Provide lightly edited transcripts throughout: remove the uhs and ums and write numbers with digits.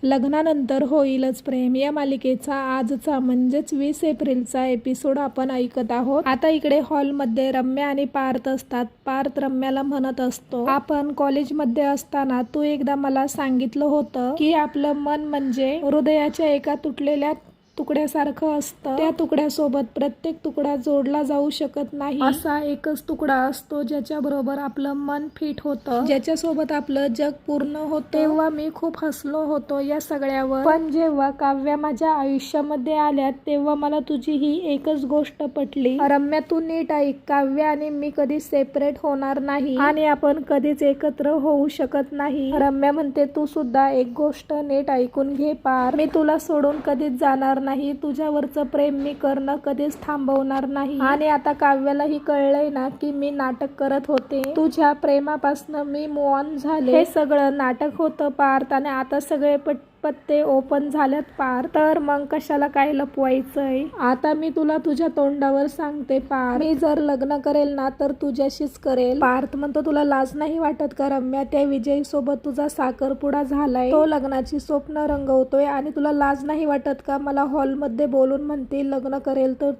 लग्नानंतर होईलच प्रेम या मालिकेचा आजचा म्हणजेच 20 एप्रिलचा एपिसोड आपण ऐकत आहोत। आता इकडे हॉलमध्ये रम्या आणि पार्थ असतात। पार्थ रम्याला म्हणत असतो, आपण कॉलेजमध्ये असताना तू एकदा मला सांगितलं होतं की आपलं मन म्हणजे हृदयाच्या एका तुटलेल्या तुकड्यासारखं असतं। त्या तुकड्यासोबत प्रत्येक तुकडा जोडला जाऊ शकत नाही। असा एकच तुकडा असतो ज्याच्या बरोबर आपलं मन फिट होतं, ज्याच्यासोबत आपलं जग पूर्ण होतं। तेव्हा मी खूप हसलो होतो या सगळ्यावर, पण जेव्हा काव्या माझ्या आयुष्यामध्ये आल्या तेव्हा मला तुझी ही एकच गोष्ट पटली। रम्या तू नीट ऐक, काव्या आणि मी कधी सेपरेट होणार नाही आणि आपण कधीच एकत्र होऊ शकत नाही। रम्या म्हणते, तू सुद्धा एक गोष्ट नीट ऐकून घे पार, मी तुला सोडून कधीच जाणार नाही। तुझ्यावरचं प्रेम मी करणं कधीच थांबवणार नाही। आणि आता काव्यालाही कळलंय ना की मी नाटक करत होते, तुझ्या प्रेमापासून मी मूव्ह ऑन झाले। हे सगळं नाटक होतं पार्थ आणि आता सगळे पत्ते ओपन झाल्यात पार, तर मग कशाला काय लपवायचंय। आता मी तुला तुझ्या तोंडावर सांगते पार, मी जर लग्न करेल ना तर तुझ्याशीच करेल। पार्थ म्हणतो, तुला लाज नाही वाटत का रम्या, त्या विजय सोबत तुझा साखरपुडा झालाय, तो लग्नाची स्वप्न रंगवतोय आणि तुला लाज नाही वाटत का मला हॉलमध्ये बोलून म्हणते लग्न करेल तर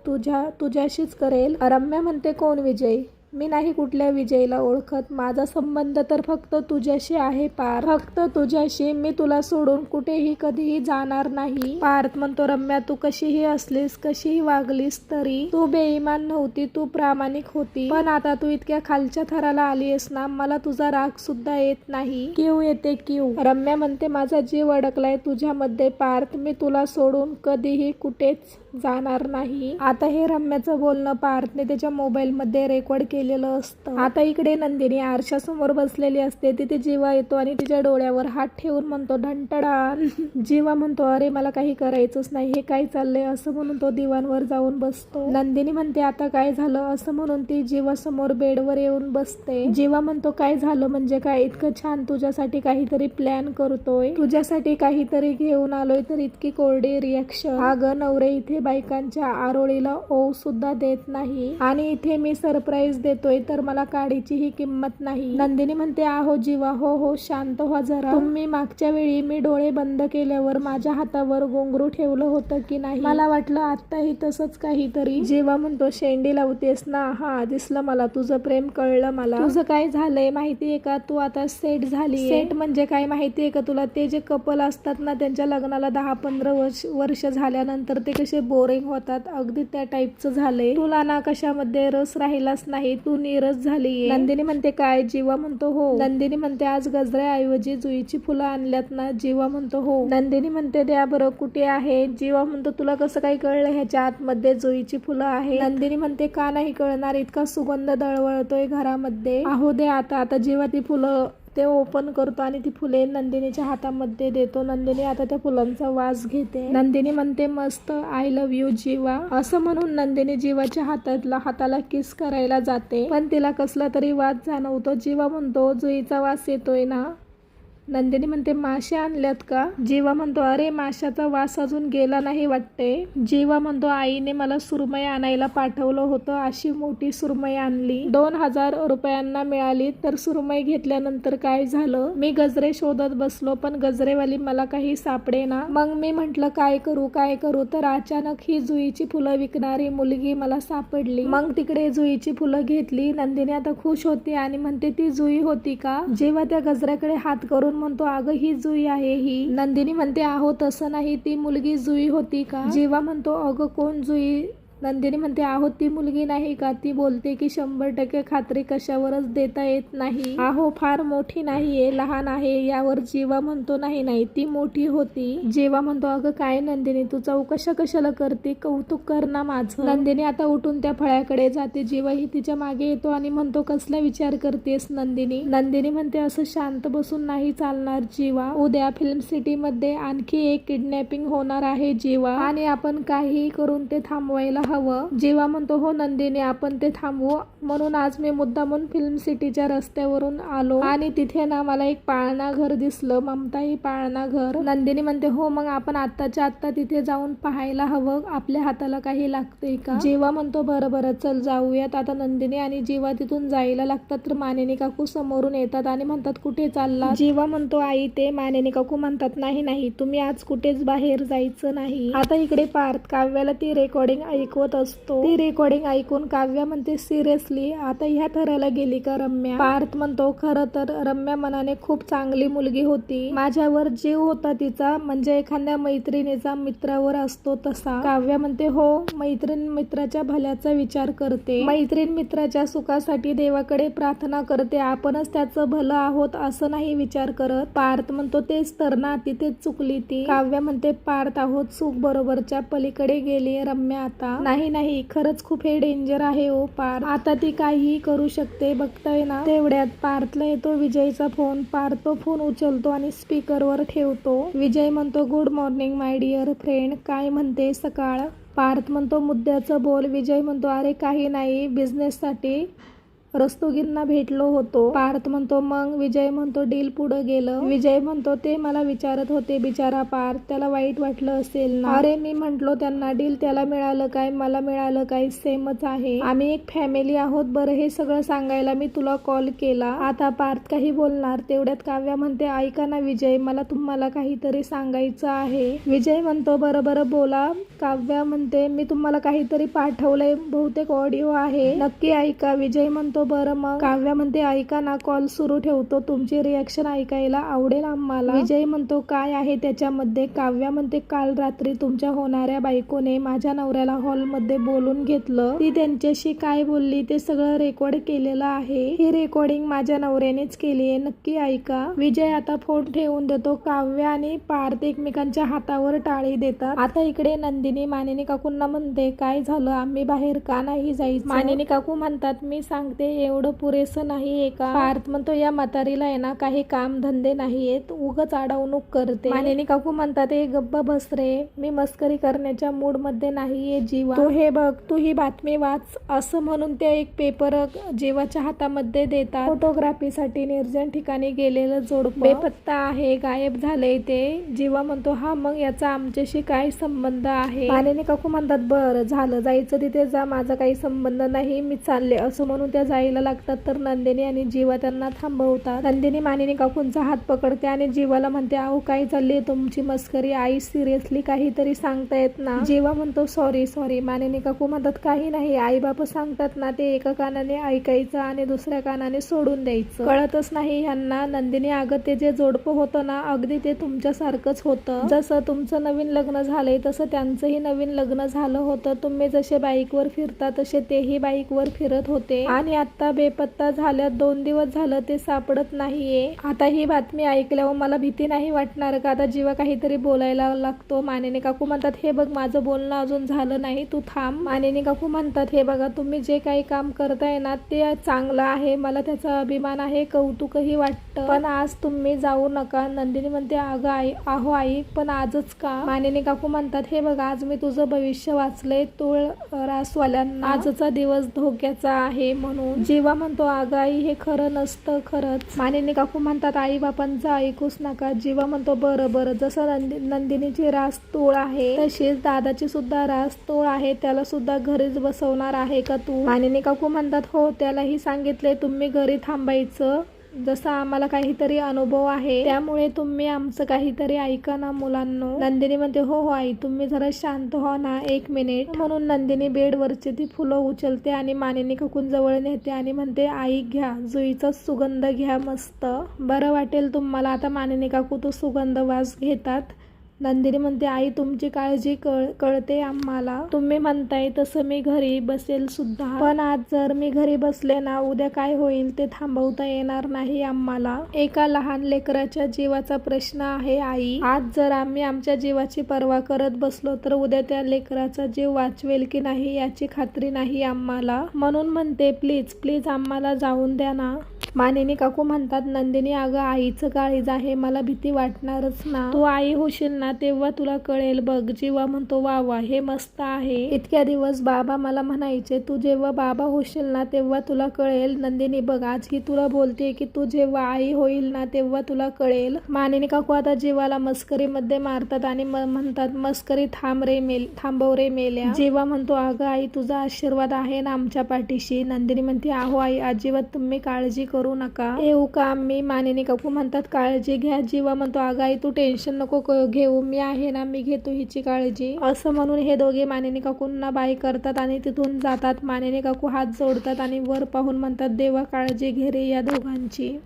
तुझ्याशीच करेल। रम्या म्हणते, कोण विजय? मी नाही कुठल्या विजयला ओळखत, माझा संबंध तर फक्त तुझ्याशी आहे पार, फक्त तुझ्याशी। मी तुला सोडून कुठेही कधीही जाणार नाही। पार्थ म्हणतो, रम्या तू कशीही असलीस, कशीही वागलीस तरी तू बेईमान नव्हती, तू प्रामाणिक होती, पण आता तू इतक्या खालच्या थराला आलीयस ना, मला तुझा राग सुद्धा येत नाही, क्यू येते क्यू। रम्या म्हणते, माझा जीव अडकलाय तुझ्यामध्ये पार्थ, मी तुला सोडून कधीही कुठेच जाणार नाही। आता हे रम्याचं बोलणं पार्थने त्याच्या मोबाईल मध्ये रेकॉर्ड केलेलं असतं। आता इकडे नंदिनी आरशासमोर बसलेली असते, तिथे जीवा येतो आणि तिच्या डोळ्यावर हात ठेवून म्हणतो, ढंटडान। जीवा म्हणतो, अरे मला काही करायचंच नाही, हे काय चाललंय, असं म्हणून तो दिवाणवर जाऊन बसतो। नंदिनी म्हणते, आता काय झालं, असं म्हणून ती जीवा समोर बेडवर येऊन बसते। जीवा म्हणतो, काय झालं म्हणजे काय, इतकं छान तुझ्यासाठी काहीतरी प्लॅन करतोय, तुझ्यासाठी काहीतरी घेऊन आलोय, तर इतकी कोरडी रिॲक्शन। अगं नवरे इथे बायकांच्या आरोळीला ओ सुद्धा देत नाही आणि इथे मी सरप्राईज देतोय तर मला काडीची ही किंमत नाही। नंदिनी म्हणते, आहो जीवा, हो शांत व्हा जरा, तुम्ही मागच्या वेळी मी डोळे बंद केल्यावर माझ्या हातावर घुंगरू ठेवलं होतं की नाही, मला वाटलं आत्ताही तसंच काहीतरी। जीवा म्हणतो, शेंडी लावतेस ना, हा दिसलं मला, तुझं प्रेम कळलं मला। तुझं काय झालंय माहितीये का, तू आता सेट झाली। सेट म्हणजे काय माहितीये का तुला, ते जे कपल असतात ना त्यांच्या लग्नाला 10-15 वर्ष झाल्यानंतर ते कसे बोरिंग होतात, अगदी त्या टाईपचं झालंय। तुला ना कशामध्ये रस राहिलाच नाही, तू नीरस झालीये। नंदिनी म्हणते, काय? जीवा म्हणतो, हो। नंदिनी म्हणते, आज गजऱ्याऐवजी जुईची फुलं आणल्यात ना? जीवा म्हणतो, हो। नंदिनी म्हणते, द्या बरं, कुठे आहे? जीवा म्हणतो, तुला कसं काय कळलं ह्याच्या आतमध्ये जुईची फुलं आहे? नंदिनी म्हणते, का नाही कळणार, इतका सुगंध दळवळतोय घरामध्ये, आहो दे आता जीवा ती फुलं ते ओपन करतो आणि ती फुले नंदिनीच्या हातामध्ये देतो। नंदिनी आता त्या फुलांचा वास घेते। नंदिनी म्हणते, मस्त, आय लव्ह यू जीवा, असं म्हणून नंदिनी जीवाच्या हाताला किस करायला जाते, पण तिला कसला तरी वास जाणवतो। जीवा म्हणतो, जुईचा वास येतोय ना? नंदिनी म्हणते, मासे आणल्यात का? जीवा म्हणतो, अरे माशाचा वास अजून गेला नाही वाटते। जीवा म्हणतो, आईने मला सुरमई आणायला पाठवलं होतं, अशी मोठी सुरमई आणली, 2000 रुपयांना मिळाली। तर सुरमई घेतल्यानंतर काय झालं, मी गजरे शोधत बसलो, पण गजरेवाली मला काही सापडे ना, मग मी म्हंटल काय करू, तर अचानक ही जुईची फुलं विकणारी मुलगी मला सापडली, मग तिकडे जुईची फुलं घेतली। नंदिनी आता खुश होती आणि म्हणते, ती जुई होती का? जेव्हा त्या गजऱ्याकडे हात करून म्हणतो, अगं ही जुई आहे ही। नंदिनी म्हणते, आहो तसं नाही, ती मुलगी जुई होती का? जीवा म्हणतो, अगं कोण जुई? नंदिनी म्हणते, आहो ती मुलगी नाही का, ती बोलते की 100% खात्री कशावरच देता येत नाही, आहो फार मोठी नाहीये, लहान आहे। यावर जीवा म्हणतो, नाही ती मोठी होती। जीवा म्हणतो, अगं काय नंदिनी, तू चौकशा कशाला करते, कौतुक कर ना माझं। नंदिनी आता उठून त्या फळ्याकडे जाते, जीवा ही तिच्या मागे येतो आणि म्हणतो, कसला विचार करतेस नंदिनी? नंदिनी म्हणते, असं शांत बसून नाही चालणार जीवा, उद्या फिल्म सिटी मध्ये आणखी एक किडनॅपिंग होणार आहे जीवा, आणि आपण काहीही करून ते थांबवायला हवं. जीवा म्हणतो हो नंदिनी आपण ते थांबवू, म्हणून आज मी मुद्दामून फिल्म सिटीच्या रस्त्यावरून आलो आणि तिथे ना मला एक पाळणा घर दिसलं, ममताई पाळणा घर. नंदिनी म्हणते हो मग आपण आत्ताच्या आत्ता तिथे जाऊन पाहायला हवं, आपल्या हाताला काही लागतंय का. जीवा म्हणतो बरं बरं चल जाऊयात. आता नंदिनी आणि जीवा तिथून जायला लागतात तर मानिनी काकू समोरून येतात आणि म्हणतात कुठे चालला. जीवा म्हणतो आई ते. मानिनी काकू म्हणतात नाही नाही तुम्ही आज कुठेच बाहेर जायचं नाही. आता इकडे पार्थ काव्याला ती रेकॉर्डिंग ऐकवत असतो. ती रेकॉर्डिंग ऐकून काव्या म्हणते सिरियसली आता ह्या थराला गेली का रम्या. पार्थ म्हणतो खरं तर रम्या मनाने खूप चांगली मुलगी होती, माझ्यावर जीव होता तिचा, म्हणजे एखाद्या मैत्रिणीचा मित्रावर असतो तसा. काव्या म्हणते हो मैत्रीण मित्राच्या भल्याचा विचार करते, मैत्रीण मित्राच्या सुखासाठी देवाकडे प्रार्थना करते, आपणच त्याचं भलं आहोत असं नाही विचार करत. पार्थ म्हणतो तेच तर ना, तिथेच चुकली ती. काव्या म्हणते पार्थ आहोत चूक बरोबरच्या पलीकडे गेली रम्या आता. नाही नाही खरंच खूप हे डेंजर आहे ओ पार्थ, आता ती काहीही करू शकते बघताय ना. तेवढ्यात पार्थला येतो विजयचा फोन. पार्थ तो फोन उचलतो आणि स्पीकरवर ठेवतो. विजय म्हणतो good morning my dear friend, काय म्हणते सकाळ. पार्थ म्हणतो मुद्द्याचं बोल. विजय म्हणतो अरे काही नाही, बिझनेससाठी रस्तोगींना भेटलो होतो. पार्थ म्हणतो मग. विजय म्हणतो डील पुढे गेलं. विजय म्हणतो ते मला विचारत होते बिचारा पार्थ, त्याला वाईट वाटलं असेल ना. अरे मी म्हंटलो त्यांना डील, त्याला मिळालं काय मला मिळालं काय सेमच आहे, आम्ही एक फॅमिली आहोत. बरं हे सगळं सांगायला मी तुला कॉल केला. आता पार्थ काही बोलणार. तेवढ्यात काव्या म्हणते ऐका ना विजय, मला तुम्हाला काहीतरी सांगायचं आहे. विजय म्हणतो बरं बरं बोला. काव्या म्हणते मी तुम्हाला काहीतरी पाठवलंय, बहुतेक ऑडिओ आहे, नक्की ऐका. विजय म्हणतो बरं मग. काव्या म्हणते ऐका ना, कॉल सुरू ठेवतो, तुमची रिॲक्शन ऐकायला आवडेल आम्हाला. विजय म्हणतो काय आहे त्याच्यामध्ये. काव्या म्हणते काल रात्री तुमच्या होणाऱ्या बायकोने माझ्या नवऱ्याला हॉलमध्ये बोलून घेतलं, ती त्यांच्याशी काय बोलली ते सगळं रेकॉर्ड केलेलं आहे, ही रेकॉर्डिंग माझ्या नवऱ्यानेच केली आहे, नक्की ऐका. विजय आता फोन ठेवून देतो. काव्या आणि पार्थ एकमेकांच्या हातावर टाळी देतात. आता इकडे नंदिनी मानिनी काकूंना म्हणते काय झालं, आम्ही बाहेर का नाही जायचं. मानिनी काकू म्हणतात मी सांगते एवढं पुरेसं नाहीये का. पार्थ म्हणतो या म्हातारीला आहे ना काही काम धंदे नाहीयेत, उगाच अडवणूक करते. मानिनी काकू म्हणतात ए गप्पा बस रे, मी मस्करी करण्याच्या मूड मध्ये नाहीये जीवा, तू हे बघ तू ही बातमी वाच. असं म्हणून ते एक पेपर जीवाच्या हातामध्ये देतात. फोटोग्राफीसाठी निर्जन ठिकाणी गेलेलं जोडपं बेपत्ता आहे, गायब झालंय ते. जीवा म्हणतो हा मग याचा आमच्याशी काय संबंध आहे. मानिनी काकू म्हणतात बरं झालं, जायचं तिथे जा, माझा काही संबंध नाही, मी चालले. असं म्हणून त्या जायला लागतात तर नंदिनी आणि जीवा त्यांना थांबवतात. नंदिनी मानिनी काकूंचा हात पकडते आणि जीवाला म्हणते अहो काय चालली तुमची मस्करी, आई सिरियसली काहीतरी सांगतायत ना. जीवा म्हणतो सॉरी सॉरी. मानिनी काकू म्हणतात काही नाही, आई बाप सांगतात ना ते एका कानाने ऐकायचं आणि दुसऱ्या कानाने सोडून द्यायचं, कळतच नाही ह्यांना. नंदिनी अगं ते जे जोडपं होतं ना अगदी ते तुमच्यासारखंच होतं, जसं तुमचं नवीन लग्न झालंय तसं त्यांचंही नवीन लग्न झालं होतं, तुम्ही जसे बाईकवर फिरता तसे तेही बाईकवर फिरत होते आणि आता बेपत्ता झाल्यात, 2 दिवस झालं ते सापडत नाहीये. आता ही बातमी ऐकल्यावर मला भीती नाही वाटणार का. आता जीवा काहीतरी बोलायला लागतो. मानिनी काकू म्हणतात हे बघ माझं बोलणं अजून झालं नाही, तू थांब. मानिनी काकू म्हणतात हे बघा तुम्ही जे काही काम करताय ना ते चांगलं आहे, मला त्याचा अभिमान आहे, कौतुकही वाटतं, पण आज तुम्ही जाऊ नका. नंदिनी म्हणते अगं आई आहो आई पण आजच का. मानिनी काकू म्हणतात हे बघ आज मी तुझं भविष्य वाचलंय, तुळ रासवाल्यांना आजचा दिवस धोक्याचा आहे म्हणून. जीवा म्हणतो अगं आई हे खरं नसतं खरंच. मानिनी काकू म्हणतात आई बापांचं ऐकूच नका. जीवा म्हणतो बरं बरं, जसं नंदिनीची रास तोळ आहे तशीच दादाची सुद्धा रास तोळ आहे, त्याला सुद्धा घरीच बसवणार आहे का तू. मानिनी काकू म्हणतात हो त्यालाही सांगितले तुम्ही घरी थांबायचं, जसा आम्हाला काहीतरी अनुभव आहे त्यामुळे तुम्ही आमचं काहीतरी ऐका ना मुलांनो. नंदिनी म्हणते हो हो आई तुम्ही जरा शांत हो ना 1 मिनिट. म्हणून नंदिनी बेडवरची ती फुलं उचलते आणि मानिनी काकून जवळ नेते आणि म्हणते आई घ्या जुईचा सुगंध घ्या, मस्त बरं वाटेल तुम्हाला. आता मानिनी काकू तो सुगंध वास घेतात. नंदिनी म्हणते आई तुमची काळजी कळते आम्हाला, तुम्ही म्हणताय तसं मी घरी बसेल सुद्धा, पण आज जर मी घरी बसले ना उद्या काय होईल ते थांबवता येणार नाही आम्हाला. एका लहान लेकराच्या जीवाचा प्रश्न आहे आई, आज जर आम्ही आमच्या जीवाची पर्वा करत बसलो तर उद्या त्या लेकराचा जीव वाचवेल की नाही याची खात्री नाही आम्हाला. म्हणून म्हणते प्लीज प्लीज आम्हाला जाऊन द्या ना. मानिनी काकू म्हणतात, नंदिनी अगं आईचं काळीज आहे, मला भीती वाटणारच ना. तू आई होशील ना तेव्हा तुला कळेल बघ. जीवा म्हणतो, वा वा, हे मस्त आहे. इतक्या दिवस बाबा मला म्हणायचे तू जेव्हा बाबा होशील ना तेव्हा तुला कळेल. नंदिनी बघ आज ही तुला बोलते की तू जेव्हा आई होईल ना तेव्हा तुला कळेल. मानिनी काकू आता जीवाला मस्करीमध्ये मारतात आणि म्हणतात, मस्करी थांबव रे मेल्या. जीवा म्हणतो, अगं आई तुझा आशीर्वाद आहे ना आमच्या पाठीशी. नंदिनी म्हणते, आहो आई, अजिबात तुम्ही काळजी करू नका. येऊ का मी? मानिनी काकू म्हणतात, काळजी घ्या. जीवा म्हणतो, अगं आई तू टेन्शन नको घेऊ, मी आहे ना, मी घेतो हिची काळजी. असं म्हणून हे दोघे मानिनी काकूंना बाय करतात आणि तिथून जातात. मानिनी काकू हात जोडतात आणि वर पाहून म्हणतात, देवा काळजी घे रे या दोघांची.